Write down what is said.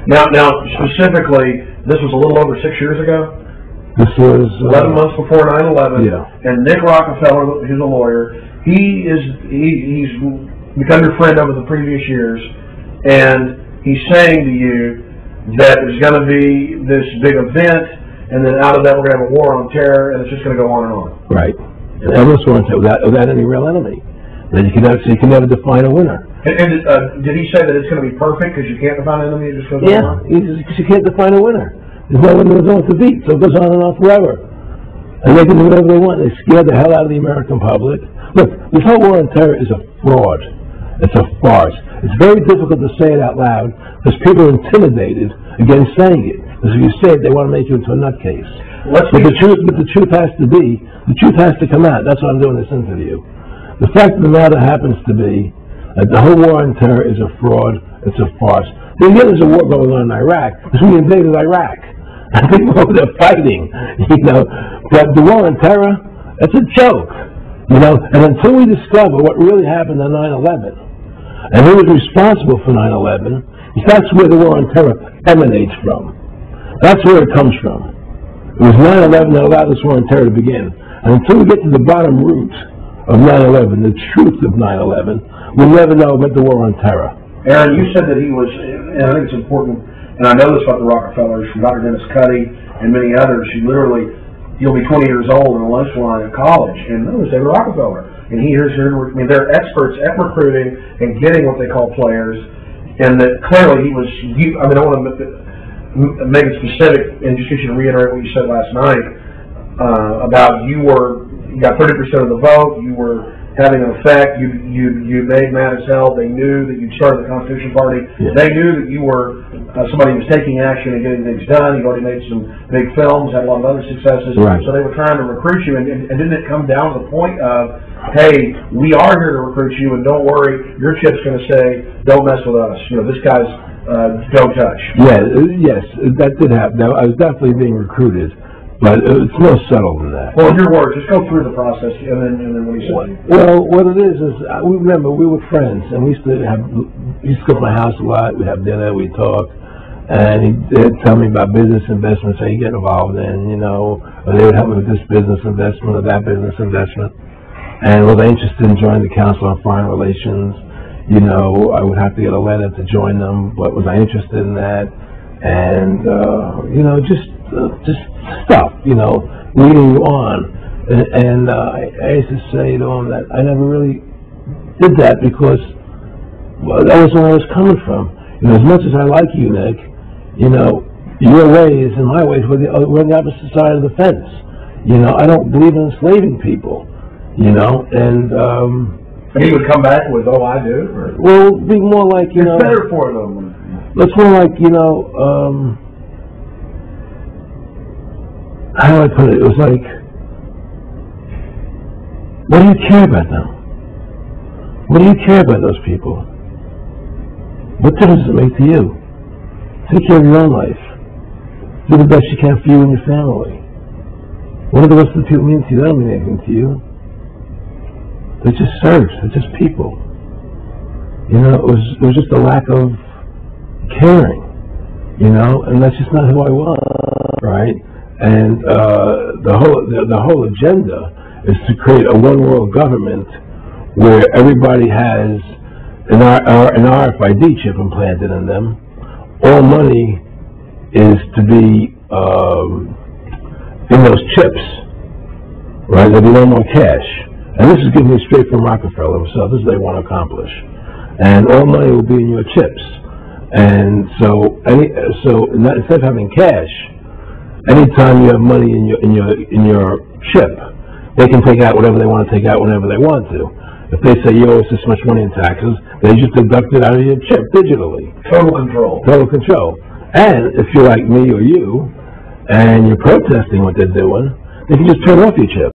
Now, specifically, this was a little over 6 years ago. This was 11 months before 9/11. Yeah. And Nick Rockefeller, who's a lawyer, he's become your friend over the previous years, and he's saying to you that there's going to be this big event, and then out of that we're going to have a war on terror, and it's just going to go on and on. Right. And this one without any real enemy. Then you can never define a winner. And did he say that it's going to be perfect because you can't define an enemy? It just goes on? Because you can't define a winner. There's no one to beat, so it goes on and on forever. And they can do whatever they want. They scare the hell out of the American public. Look, this whole war on terror is a fraud. It's a farce. It's very difficult to say it out loud because people are intimidated against saying it. Because if you say it, they want to make you into a nutcase. But the truth has to come out. That's why I'm doing this interview. The fact of the matter happens to be that the whole war on terror is a fraud. It's a farce. Then there's a war going on in Iraq because we invaded Iraq. People over there fighting, But the war on terror, it's a joke, And until we discover what really happened on 9/11 and who was responsible for 9/11, that's where the war on terror emanates from. That's where it comes from. It was 9/11 that allowed this war on terror to begin. And until we get to the bottom root of 9/11, the truth of 9/11, we'll never know about the war on terror. Aaron, you said that he was, and I think it's important, and I know this about the Rockefellers, from Dr. Dennis Cuddy and many others, you'll be 20 years old in a lunch line at college, and no, they were Rockefeller. And they're experts at recruiting and getting what they call players, and that clearly I don't want to make it specific, and just get you to reiterate what you said last night, about you got 30% of the vote, you were having an effect, you made mad as hell, they knew that you'd started the Constitution Party, they knew that you were somebody who was taking action and getting things done, you'd already made some big films, had a lot of other successes, so they were trying to recruit you, and didn't it come down to the point of, hey, we are here to recruit you, and don't worry, your chip's going to say, don't mess with us, this guy's don't touch. Yes, that did happen. Now, I was definitely being recruited. But it's more subtle than that. Well, in your words, just go through the process, and then what do you say? Well, what it is remember, we were friends, and we used to go to my house a lot, we'd have dinner, we'd talk, and he'd tell me about business investments that he'd get involved in, or they would help me with this business investment or that business investment. And was I interested in joining the Council on Foreign Relations? I would have to get a letter to join them, but was I interested in that? And, just stuff, leading you on. And I used to say to him that I never really did that because that was where I was coming from. As much as I like you, Nick, your ways and my ways we're on the opposite side of the fence. I don't believe in enslaving people, and he would come back with, oh, I do? Or? Well, be more like, it's better for them. It's more like, how do I put it? It was like, what do you care about them? What do you care about those people? What difference does it make to you? Take care of your own life. Do the best you can for you and your family. What do the rest of the people mean to you? They don't mean anything to you. They're just serfs. They're just people. It was just a lack of caring, and that's just not who I was, right? And the whole agenda is to create a one world government where everybody has an RFID chip implanted in them. All money is to be in those chips, right? There'll be no more cash. And this is giving me straight from Rockefeller himself. This is what they want to accomplish. And all money will be in your chips. And so instead of having cash, anytime you have money in your chip, they can take out whatever they want to take out whenever they want to. If they say you owe us this much money in taxes, they just deduct it out of your chip digitally. Total control. Total control. And if you're like me or you, and you're protesting what they're doing, they can just turn off your chip.